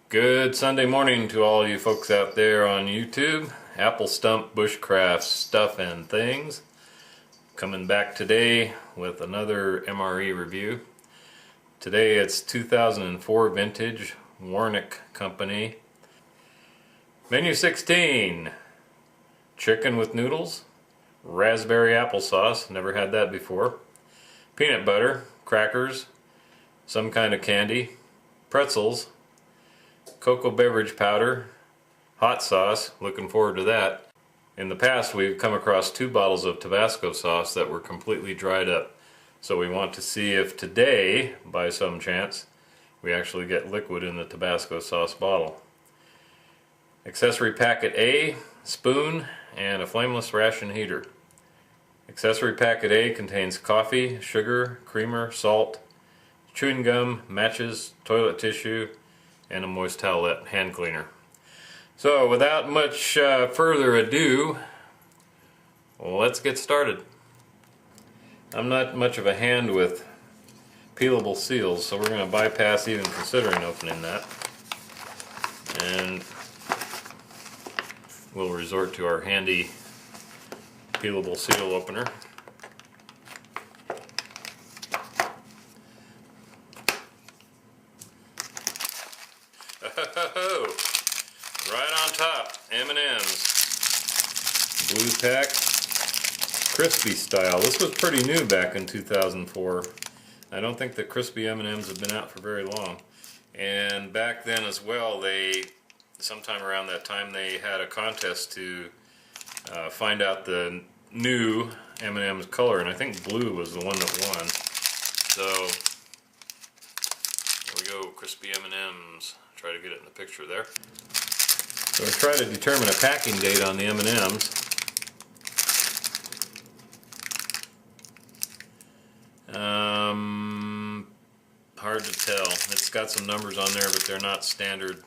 Good Sunday morning to all you folks out there on YouTube. Apple Stump Bushcraft Stuff and Things. Coming back today with another MRE review. Today it's 2004 vintage Warnick Company. Menu 16. Chicken with noodles. Raspberry applesauce. Never had that before. Peanut butter. Crackers. Some kind of candy. Pretzels. Cocoa beverage powder, hot sauce, looking forward to that. In the past we've come across 2 bottles of Tabasco sauce that were completely dried up. So we want to see if today, by some chance, we actually get liquid in the Tabasco sauce bottle. Accessory packet A, spoon, and a flameless ration heater. Accessory packet A contains coffee, sugar, creamer, salt, chewing gum, matches, toilet tissue, and a moist towelette hand cleaner. So without much further ado, let's get started. I'm not much of a hand with peelable seals, so we're going to bypass even considering opening that, and we'll resort to our handy peelable seal opener. Right on top, M&M's. Blue pack, crispy style. This was pretty new back in 2004. I don't think that crispy M&M's have been out for very long. And back then as well, sometime around that time, they had a contest to find out the new M&M's color, and I think blue was the one that won. So, there we go, crispy M&M's. Try to get it in the picture there. So we try to determine a packing date on the M&M's. Hard to tell. It's got some numbers on there, but they're not standard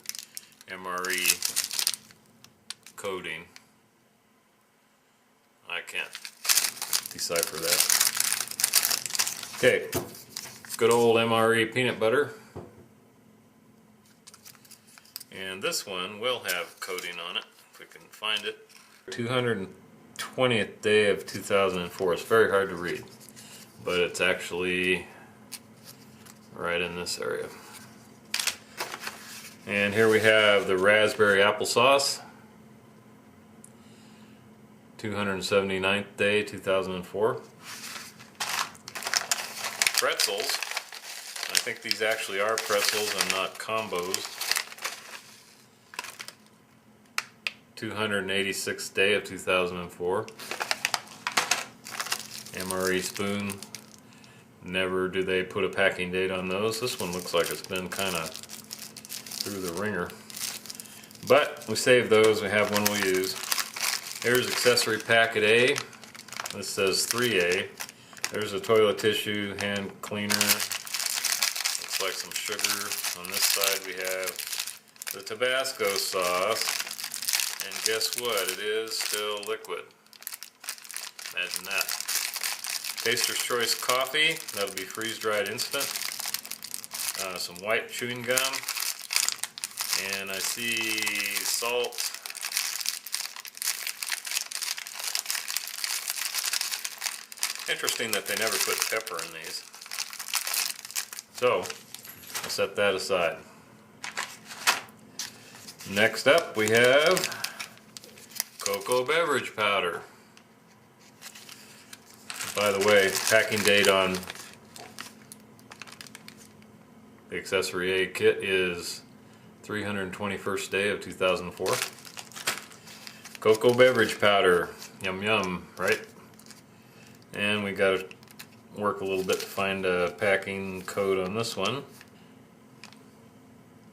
MRE coding. I can't decipher that. Okay, good old MRE peanut butter. And this one will have coating on it, if we can find it. 220th day of 2004. It's very hard to read, but it's actually right in this area. And here we have the raspberry applesauce. 279th day, 2004. Pretzels. I think these actually are pretzels and not combos. 286th day of 2004. MRE spoon. Never do they put a packing date on those. This one looks like it's been kind of through the ringer. But we saved those. We have one we'll use. Here's accessory packet A. This says 3A. There's a toilet tissue, hand cleaner. Looks like some sugar. On this side we have the Tabasco sauce. And guess what? It is still liquid. Imagine that. Taster's Choice coffee. That'll be freeze-dried instant. Some white chewing gum. And I see salt. Interesting that they never put pepper in these. So, I'll set that aside. Next up we have cocoa beverage powder. By the way, packing date on the accessory A kit is 321st day of 2004. Cocoa beverage powder, yum yum, right? And we got to work a little bit to find a packing code on this one.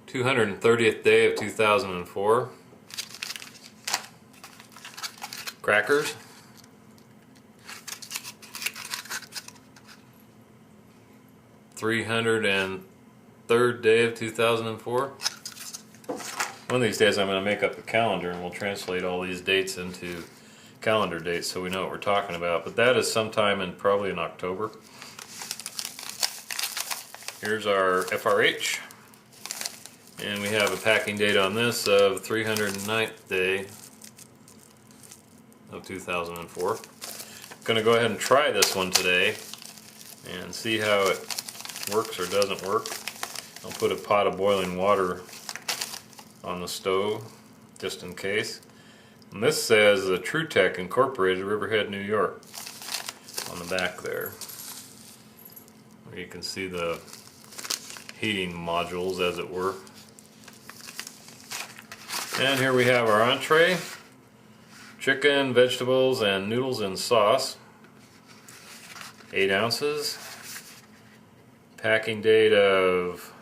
230th day of 2004. Crackers. 303rd day of 2004. One of these days I'm going to make up a calendar and we'll translate all these dates into calendar dates so we know what we're talking about. But that is sometime in probably in October. Here's our FRH. And we have a packing date on this of 309th day of 2004. Gonna go ahead and try this one today and see how it works or doesn't work. I'll put a pot of boiling water on the stove just in case. And this says TruTech Incorporated, Riverhead, New York on the back there. Where you can see the heating modules, as it were. And here we have our entree: chicken, vegetables, and noodles and sauce. 8 ounces. Packing date of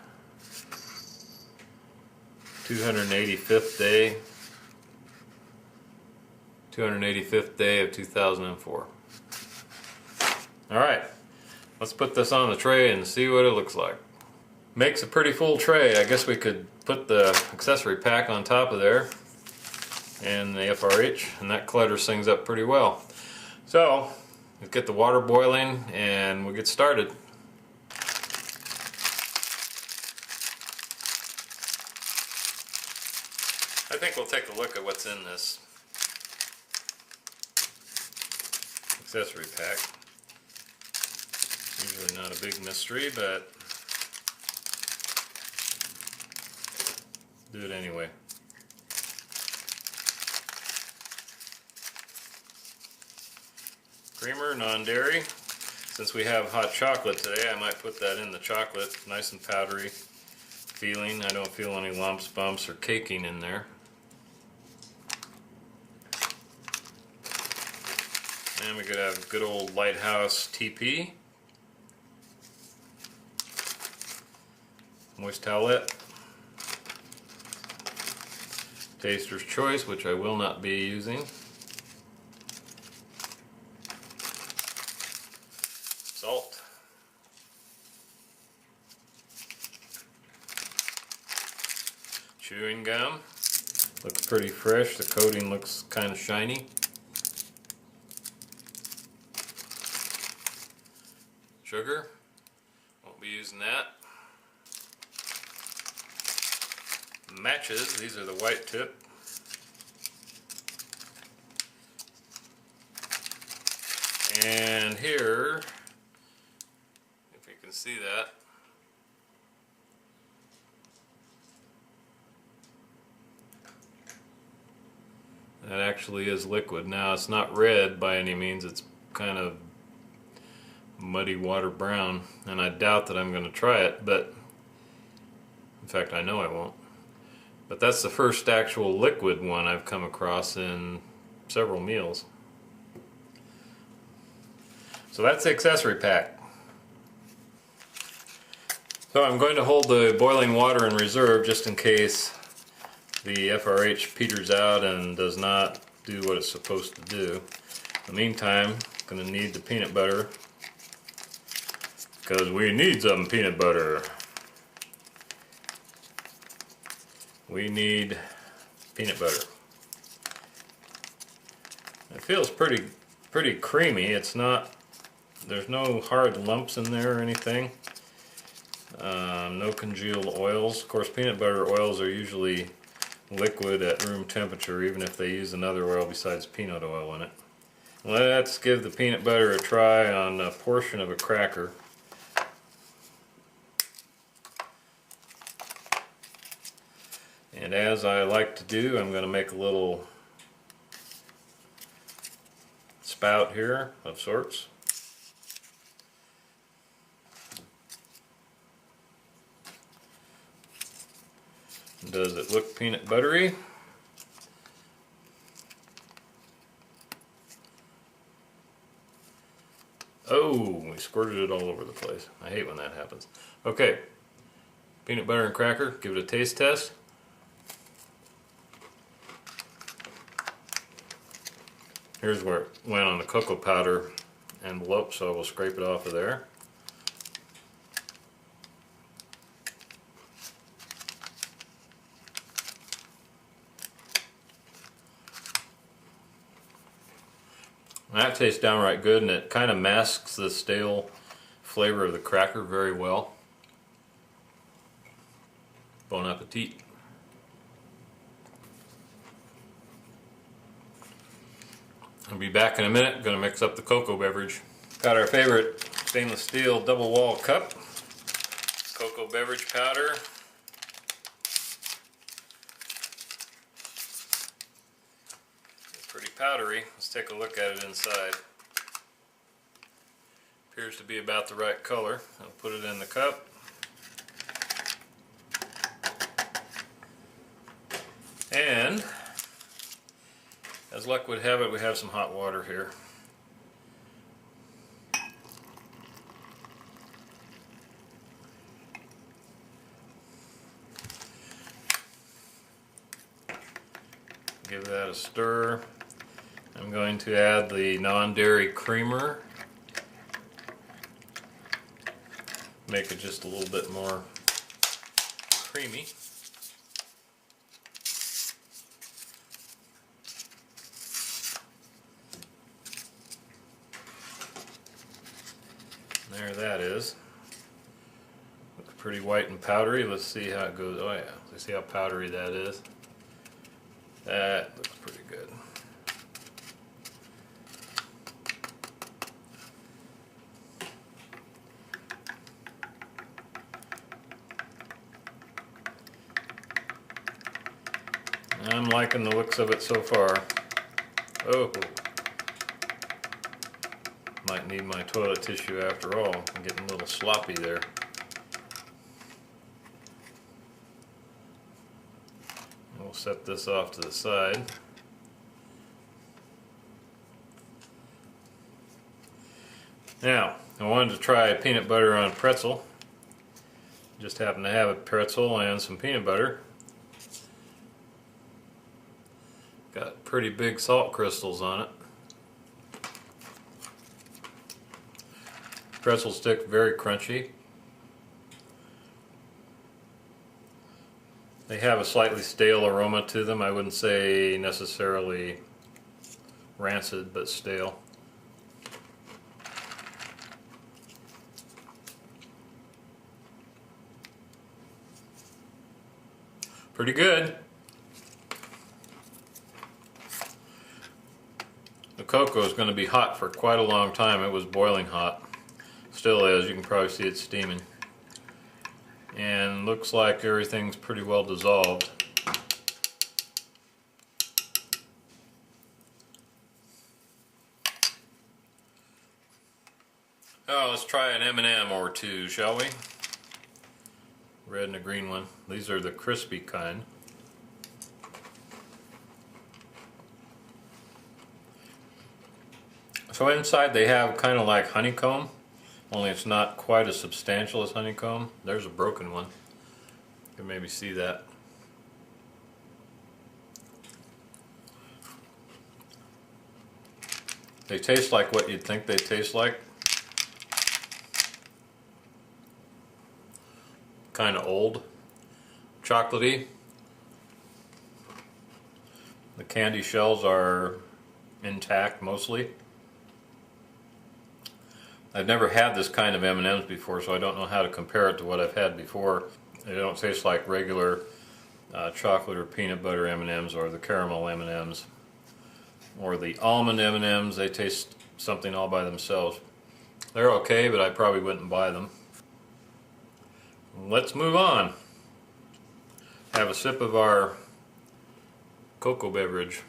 285th day. 285th day of 2004. Alright, let's put this on the tray and see what it looks like. Makes a pretty full tray. I guess we could put the accessory pack on top of there and the FRH, and that clutters things up pretty well. So, let's get the water boiling and we'll get started. I think we'll take a look at what's in this accessory pack. Usually not a big mystery, but do it anyway. Creamer, non-dairy. Since we have hot chocolate today, I might put that in the chocolate. Nice and powdery feeling. I don't feel any lumps, bumps, or caking in there. And we could have good old Lighthouse TP. Moist towelette. Taster's Choice, which I will not be using. Salt. Chewing gum. Looks pretty fresh. The coating looks kind of shiny. Sugar. Won't be using that. Matches. These are the white tip. And here, if you can see that, that actually is liquid. Now it's not red by any means, it's kind of muddy water brown, and I doubt that I'm going to try it, but in fact I know I won't. But that's the first actual liquid one I've come across in several meals. So that's the accessory pack. So I'm going to hold the boiling water in reserve just in case the FRH peters out and does not do what it's supposed to do. In the meantime, I'm going to need the peanut butter, because we need some peanut butter. We need peanut butter. It feels pretty creamy. It's not, there's no hard lumps in there or anything. No congealed oils. Of course, peanut butter oils are usually liquid at room temperature, even if they use another oil besides peanut oil in it. Let's give the peanut butter a try on a portion of a cracker. And as I like to do, I'm going to make a little spout here of sorts. Does it look peanut buttery? Oh, we squirted it all over the place. I hate when that happens. Okay, peanut butter and cracker, give it a taste test. Here's where it went on the cocoa powder envelope, so I will scrape it off of there. That tastes downright good, and it kind of masks the stale flavor of the cracker very well. Bon appetit. appetit. I'll be back in a minute. Gonna mix up the cocoa beverage. Got our favorite stainless steel double wall cup. Cocoa beverage powder. It's pretty powdery. Let's take a look at it inside. Appears to be about the right color. I'll put it in the cup. And as luck would have it, we have some hot water here. Give that a stir. I'm going to add the non-dairy creamer. Make it just a little bit more creamy. There that is. Looks pretty white and powdery. Let's see how it goes. Oh yeah, let's see how powdery that is. That looks pretty good. I'm liking the looks of it so far. Oh, might need my toilet tissue after all. I'm getting a little sloppy there. We'll set this off to the side. Now, I wanted to try peanut butter on pretzel. Just happened to have a pretzel and some peanut butter. Got pretty big salt crystals on it. Pretzel stick, very crunchy. They have a slightly stale aroma to them. I wouldn't say necessarily rancid, but stale. Pretty good. The cocoa is going to be hot for quite a long time. It was boiling hot. Still is. You can probably see it steaming. And looks like everything's pretty well dissolved. Oh, let's try an M&M or two, shall we? Red and a green one. These are the crispy kind. So inside they have kind of like honeycomb, only it's not quite as substantial as honeycomb. There's a broken one. You can maybe see that. They taste like what you'd think they taste like. Kind of old, chocolatey. The candy shells are intact mostly. I've never had this kind of M&Ms before, so I don't know how to compare it to what I've had before. They don't taste like regular chocolate or peanut butter M&Ms or the caramel M&Ms or the almond M&Ms. They taste something all by themselves. They're okay, but I probably wouldn't buy them. Let's move on. Have a sip of our cocoa beverage.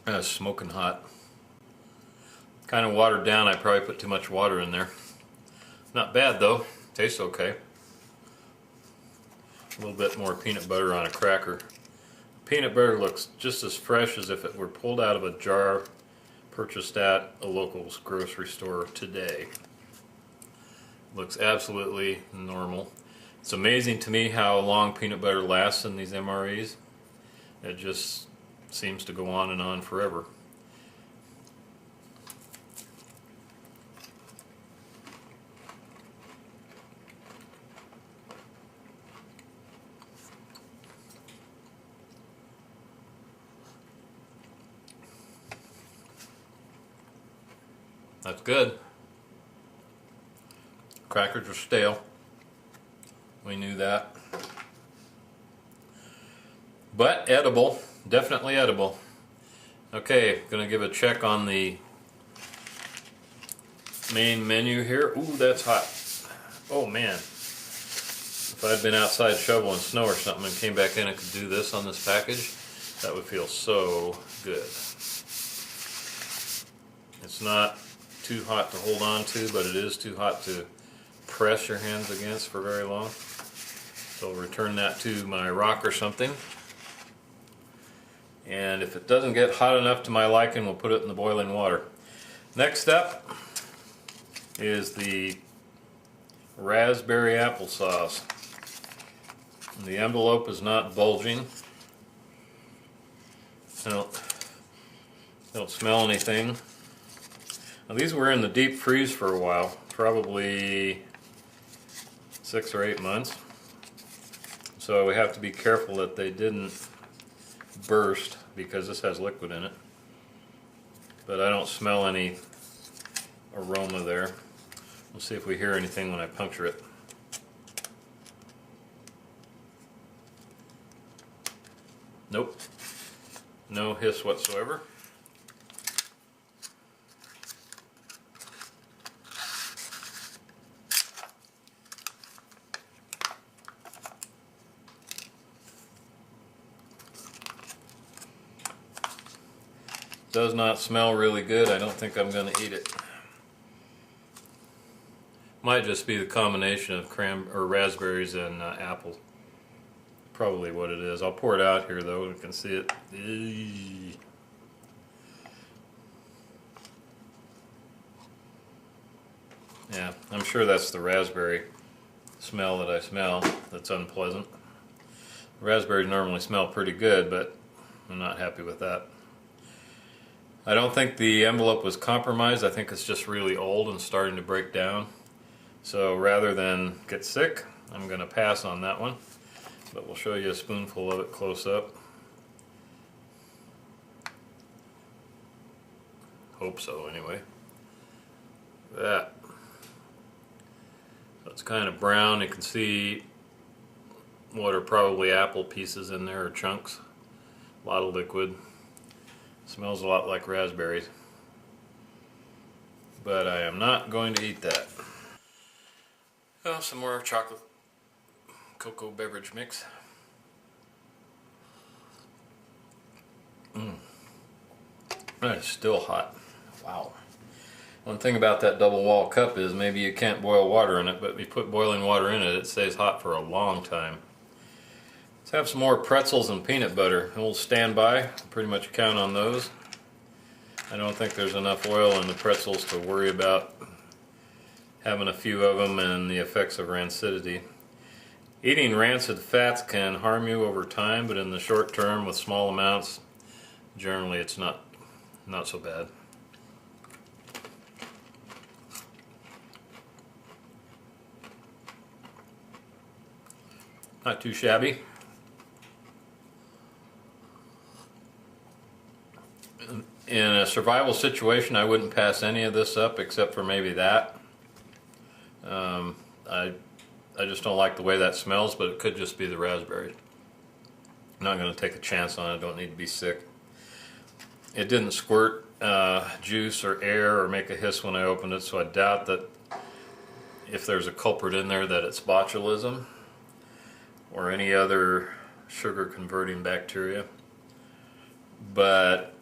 That's smoking hot. Kind of watered down. I probably put too much water in there. Not bad though. Tastes okay. A little bit more peanut butter on a cracker. Peanut butter looks just as fresh as if it were pulled out of a jar purchased at a local grocery store today. Looks absolutely normal. It's amazing to me how long peanut butter lasts in these MREs. It just seems to go on and on forever. That's good. Crackers are stale. We knew that. But edible, definitely edible. Okay, gonna give a check on the main menu here. Ooh, that's hot. Oh man. If I'd been outside shoveling snow or something and came back in and could do this on this package, that would feel so good. It's not too hot to hold on to, but it is too hot to press your hands against for very long. So I'll return that to my rock or something. And if it doesn't get hot enough to my liking, we'll put it in the boiling water. Next up is the raspberry applesauce. The envelope is not bulging. I don't smell anything. Now these were in the deep freeze for a while, probably 6 or 8 months. So we have to be careful that they didn't burst because this has liquid in it. But I don't smell any aroma there. We'll see if we hear anything when I puncture it. Nope. No hiss whatsoever. Does not smell really good. I don't think I'm going to eat it. Might just be the combination of raspberries and apple. Probably what it is. I'll pour it out here though. You can see it. Eee. Yeah, I'm sure that's the raspberry smell that I smell that's unpleasant. Raspberries normally smell pretty good, but I'm not happy with that. I don't think the envelope was compromised. I think it's just really old and starting to break down. So rather than get sick, I'm going to pass on that one. But we'll show you a spoonful of it close up. Hope so, anyway. That. So it's kind of brown. You can see what are probably apple pieces in there, or chunks. A lot of liquid. Smells a lot like raspberries. But I am not going to eat that. Oh, some more chocolate cocoa beverage mix. That is still hot. Wow. One thing about that double wall cup is maybe you can't boil water in it, but if you put boiling water in it, it stays hot for a long time. Let's have some more pretzels and peanut butter. We'll stand by. Pretty much count on those. I don't think there's enough oil in the pretzels to worry about having a few of them and the effects of rancidity. Eating rancid fats can harm you over time, but in the short term with small amounts, generally it's not so bad. Not too shabby. In a survival situation, I wouldn't pass any of this up except for maybe that. I just don't like the way that smells, but it could just be the raspberry. I'm not going to take a chance on it. I don't need to be sick. It didn't squirt juice or air or make a hiss when I opened it, so I doubt that if there's a culprit in there that it's botulism or any other sugar converting bacteria. But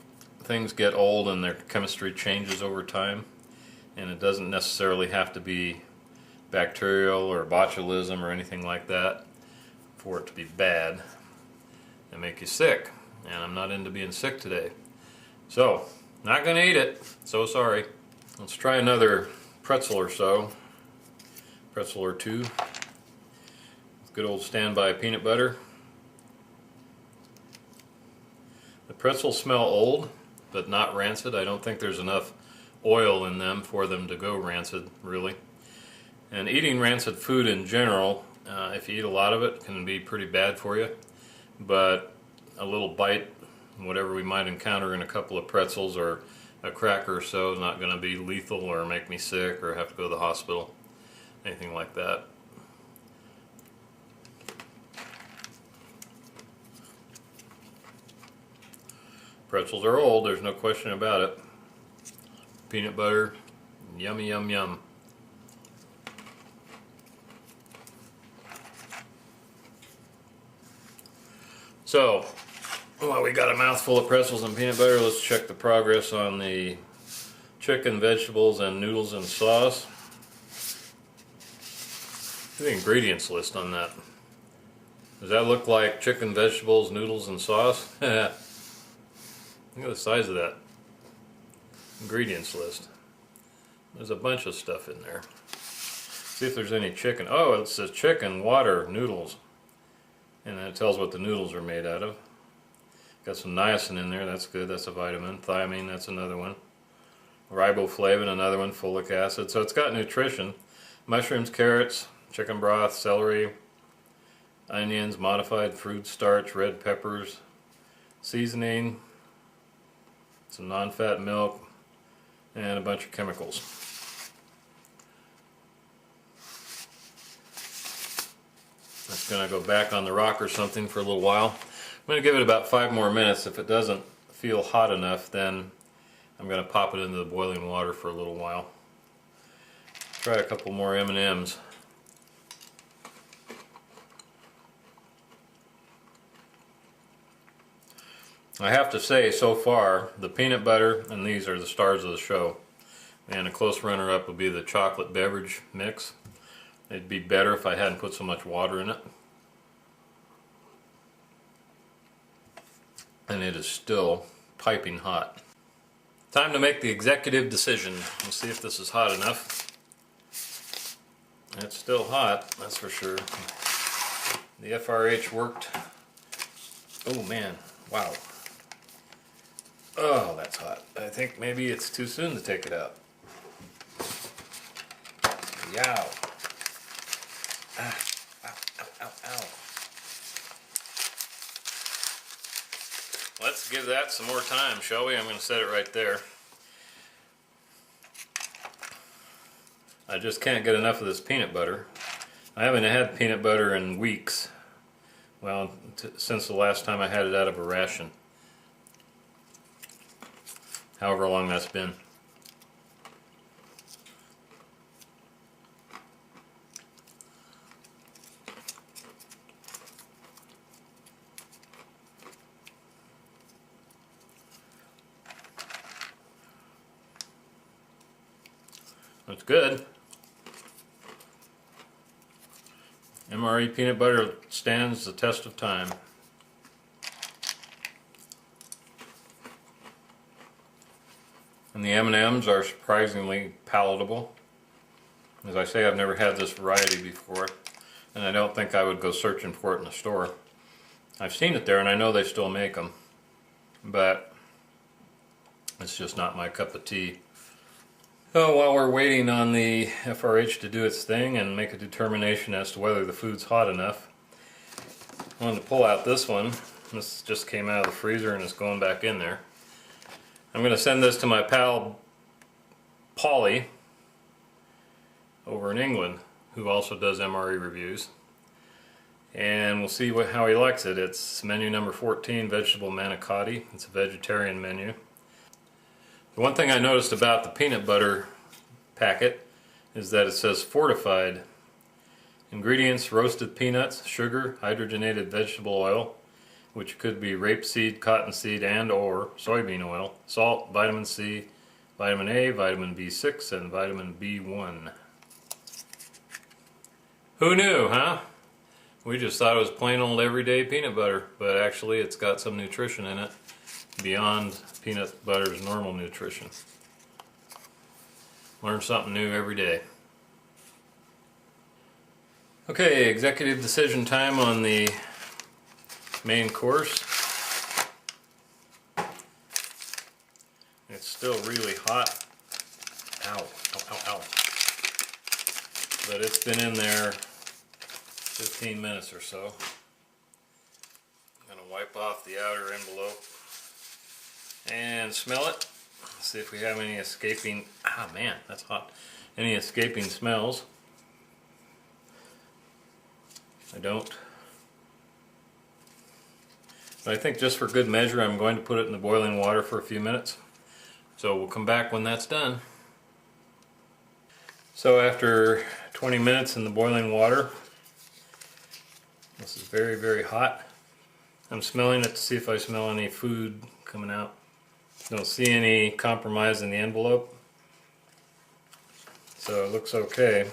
things get old and their chemistry changes over time, and it doesn't necessarily have to be bacterial or botulism or anything like that for it to be bad and make you sick. And I'm not into being sick today. So, not gonna eat it. So sorry. Let's try another pretzel or so. Pretzel or two. Good old standby peanut butter. The pretzels smell old, but not rancid. I don't think there's enough oil in them for them to go rancid, really. And eating rancid food in general, if you eat a lot of it, can be pretty bad for you. But a little bite, whatever we might encounter in a couple of pretzels or a cracker or so, is not going to be lethal or make me sick or have to go to the hospital, anything like that. Pretzels are old, there's no question about it. Peanut butter, yummy, yum, yum. So, while we got a mouthful of pretzels and peanut butter, let's check the progress on the chicken, vegetables, and noodles and sauce. Look at the ingredients list on that. Does that look like chicken, vegetables, noodles, and sauce? Look at the size of that ingredients list. There's a bunch of stuff in there. See if there's any chicken. Oh, it says chicken, water, noodles. And then it tells what the noodles are made out of. Got some niacin in there, that's good, that's a vitamin. Thiamine, that's another one. Riboflavin, another one, folic acid. So it's got nutrition. Mushrooms, carrots, chicken broth, celery, onions, modified fruit starch, red peppers, seasoning, some non-fat milk, and a bunch of chemicals. It's going to go back on the rock or something for a little while. I'm going to give it about 5 more minutes. If it doesn't feel hot enough, then I'm going to pop it into the boiling water for a little while. Try a couple more M&Ms. I have to say, so far, the peanut butter and these are the stars of the show. And a close runner-up would be the chocolate beverage mix. It'd be better if I hadn't put so much water in it. And it is still piping hot. Time to make the executive decision. We'll see if this is hot enough. It's still hot, that's for sure. The FRH worked. Oh man, wow. Oh, that's hot. I think maybe it's too soon to take it out. Yow. Ah, ow, ow, ow, ow. Let's give that some more time, shall we? I'm going to set it right there. I just can't get enough of this peanut butter. I haven't had peanut butter in weeks. Well, since the last time I had it out of a ration. However long that's been. That's good. MRE peanut butter stands the test of time. And the M&Ms are surprisingly palatable. As I say, I've never had this variety before, and I don't think I would go searching for it in the store. I've seen it there and I know they still make them, but it's just not my cup of tea. So while we're waiting on the FRH to do its thing and make a determination as to whether the food's hot enough, I wanted to pull out this one. This just came out of the freezer and it's going back in there. I'm going to send this to my pal Polly over in England, who also does MRE reviews. And we'll see how he likes it. It's menu number 14, vegetable manicotti. It's a vegetarian menu. The one thing I noticed about the peanut butter packet is that it says fortified. Ingredients: roasted peanuts, sugar, hydrogenated vegetable oil, which could be rapeseed, cottonseed, and or soybean oil, salt, vitamin C, vitamin A, vitamin B6, and vitamin B1. Who knew, huh? We just thought it was plain old everyday peanut butter, but actually it's got some nutrition in it beyond peanut butter's normal nutrition. Learn something new every day. Okay, executive decision time on the main course. It's still really hot. Ow, ow, ow, ow. But it's been in there 15 minutes or so. I'm going to wipe off the outer envelope and smell it. See if we have any escaping, man, that's hot. Any escaping smells. I don't. But I think just for good measure I'm going to put it in the boiling water for a few minutes. So we'll come back when that's done. So after 20 minutes in the boiling water, this is very, very hot. I'm smelling it to see if I smell any food coming out. Don't see any compromise in the envelope. So it looks okay.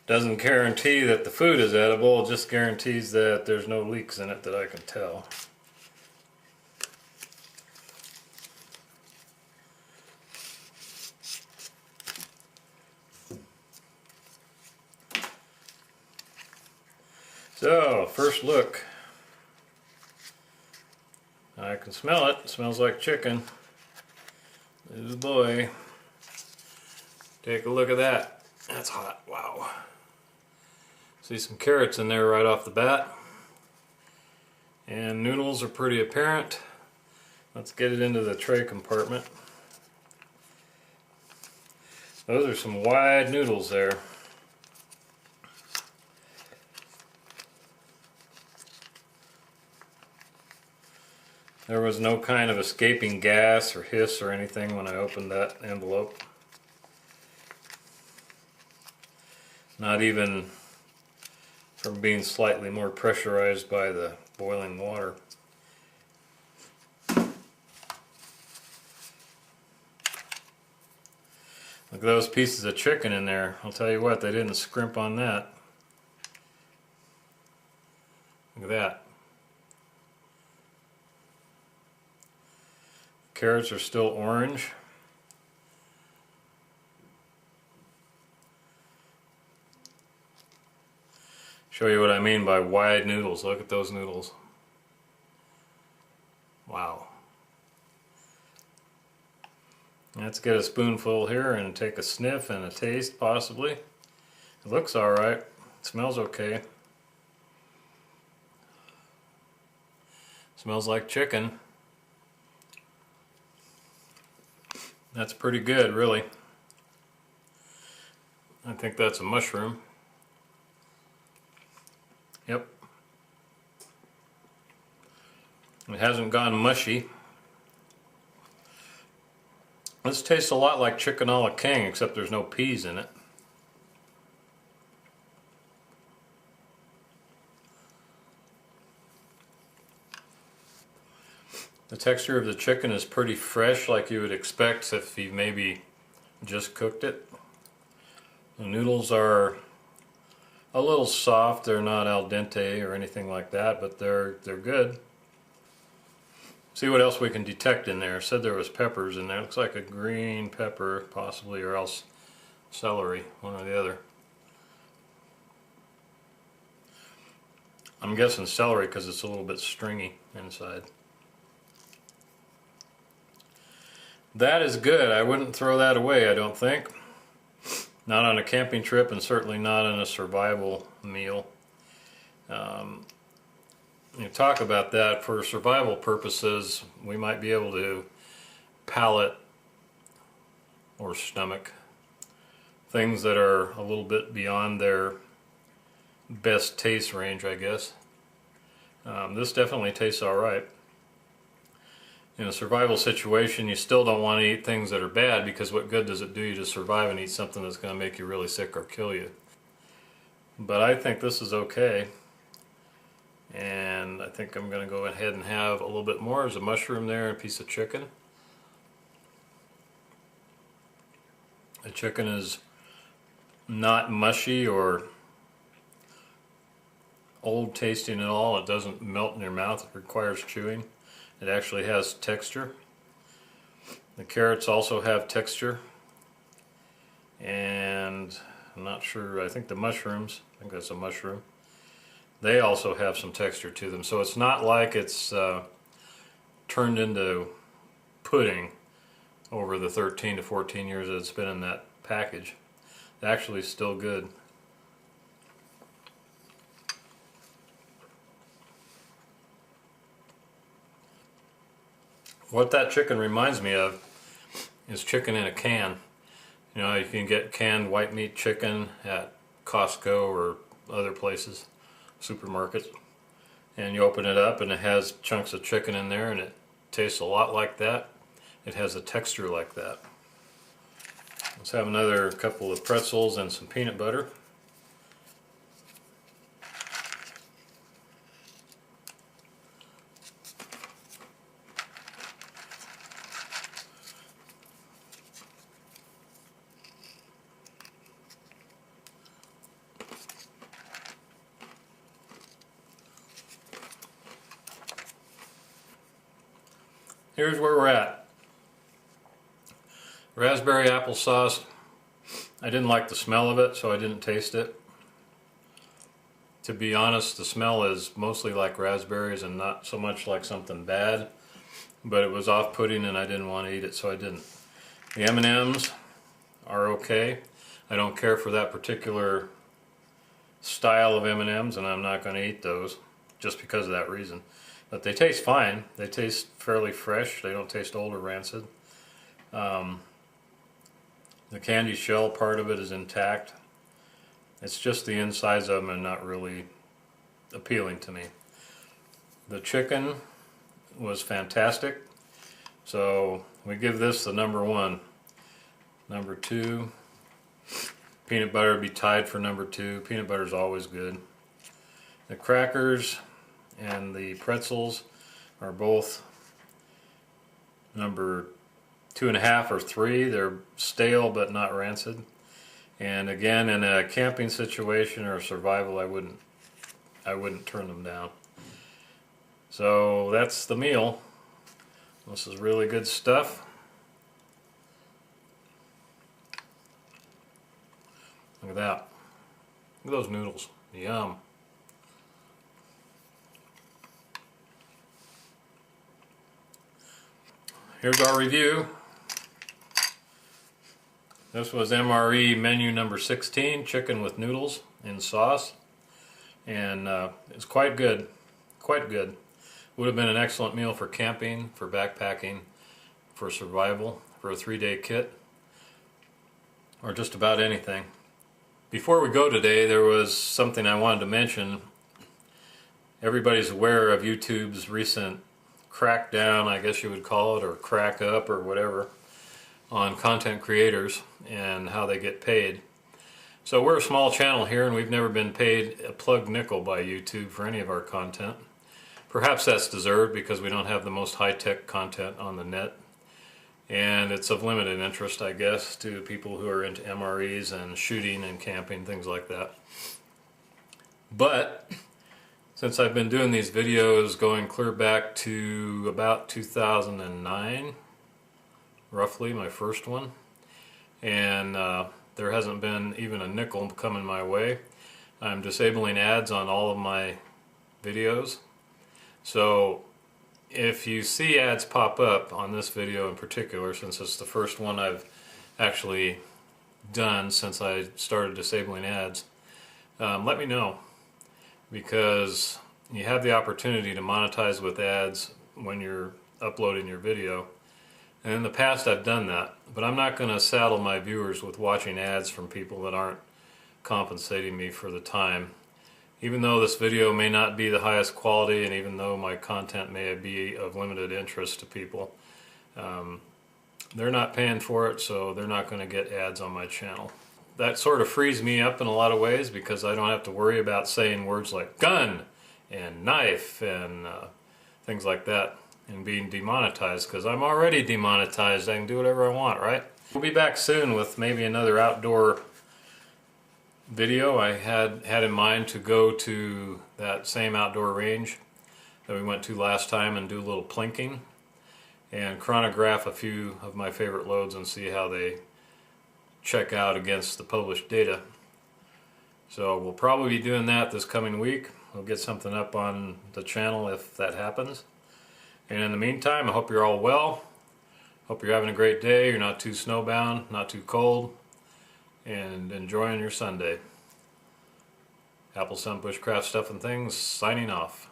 Doesn't guarantee that the food is edible, it just guarantees that there's no leaks in it that I can tell. So, first look. I can smell it. It smells like chicken. Oh boy. Take a look at that. That's hot. Wow. See some carrots in there right off the bat. And noodles are pretty apparent. Let's get it into the tray compartment. Those are some wide noodles there. There was no kind of escaping gas or hiss or anything when I opened that envelope. Not even from being slightly more pressurized by the boiling water. Look at those pieces of chicken in there. I'll tell you what, they didn't scrimp on that. Look at that. Carrots are still orange. Show you what I mean by wide noodles. Look at those noodles. Wow. Let's get a spoonful here and take a sniff and a taste, possibly. It looks alright. It smells okay. Smells like chicken. That's pretty good, really. I think that's a mushroom. Yep. It hasn't gone mushy. This tastes a lot like chicken a la king, except there's no peas in it. The texture of the chicken is pretty fresh, like you would expect if you maybe just cooked it. The noodles are a little soft. They're not al dente or anything like that, but they're good. See what else we can detect in there. I said there was peppers in there. Looks like a green pepper, possibly, or else celery, one or the other. I'm guessing celery because it's a little bit stringy inside. That is good. I wouldn't throw that away, I don't think. Not on a camping trip, and certainly not on a survival meal. You talk about that for survival purposes. We might be able to palate or stomach things that are a little bit beyond their best taste range, I guess. This definitely tastes alright. In a survival situation, you still don't want to eat things that are bad, because what good does it do you to survive and eat something that's going to make you really sick or kill you? But I think this is okay. And I think I'm going to go ahead and have a little bit more. There's a mushroom there and a piece of chicken. The chicken is not mushy or old tasting at all. It doesn't melt in your mouth. It requires chewing. It actually has texture. The carrots also have texture. And I'm not sure, I think the mushrooms, I think that's a mushroom, they also have some texture to them. So it's not like it's turned into pudding over the 13 to 14 years that it's been in that package. It's actually still good. What that chicken reminds me of is chicken in a can. You know, you can get canned white meat chicken at Costco or other places, supermarkets. and you open it up and it has chunks of chicken in there, and it tastes a lot like that. It has a texture like that. Let's have another couple of pretzels and some peanut butter. Here's where we're at. Raspberry applesauce. I didn't like the smell of it, so I didn't taste it. To be honest, the smell is mostly like raspberries and not so much like something bad. But it was off-putting and I didn't want to eat it, so I didn't. The M&Ms are okay. I don't care for that particular style of M&Ms, and I'm not going to eat those just because of that reason. But they taste fine. They taste fairly fresh. They don't taste old or rancid. The candy shell part of it is intact. It's just the insides of them are not really appealing to me. The chicken was fantastic. So we give this the number 1. Number 2, peanut butter would be tied for number 2. Peanut butter is always good. The crackers and the pretzels are both number 2.5 or 3. They're stale but not rancid. And again, in a camping situation or survival, I wouldn't turn them down. So that's the meal. This is really good stuff. Look at that. Look at those noodles. Yum. Here's our review. This was MRE menu number 16, chicken with noodles in sauce. And it's quite good. Quite good. Would have been an excellent meal for camping, for backpacking, for survival, for a 3-day kit, or just about anything. Before we go today, there was something I wanted to mention. Everybody's aware of YouTube's recent crackdown, I guess you would call it, or crack up or whatever, on content creators and how they get paid. So we're a small channel here and we've never been paid a plug nickel by YouTube for any of our content. Perhaps that's deserved because we don't have the most high-tech content on the net, and it's of limited interest, I guess, to people who are into MREs and shooting and camping, things like that. But since I've been doing these videos going clear back to about 2009, roughly, my first one, and there hasn't been even a nickel coming my way. I'm disabling ads on all of my videos. So if you see ads pop up on this video in particular, since it's the first one I've actually done since I started disabling ads, let me know, because you have the opportunity to monetize with ads when you're uploading your video. And in the past I've done that, but I'm not going to saddle my viewers with watching ads from people that aren't compensating me for the time. Even though this video may not be the highest quality, and even though my content may be of limited interest to people, they're not paying for it, so they're not going to get ads on my channel. That sort of frees me up in a lot of ways because I don't have to worry about saying words like gun and knife and things like that and being demonetized, because I'm already demonetized. I can do whatever I want, right? We'll be back soon with maybe another outdoor video. I had in mind to go to that same outdoor range that we went to last time and do a little plinking and chronograph a few of my favorite loads and see how they check out against the published data. So we'll probably be doing that this coming week. We'll get something up on the channel if that happens. And in the meantime, I hope you're all well. Hope you're having a great day. You're not too snowbound, not too cold, and enjoying your Sunday. Apple Stump Bushcraft Stuff and Things, signing off.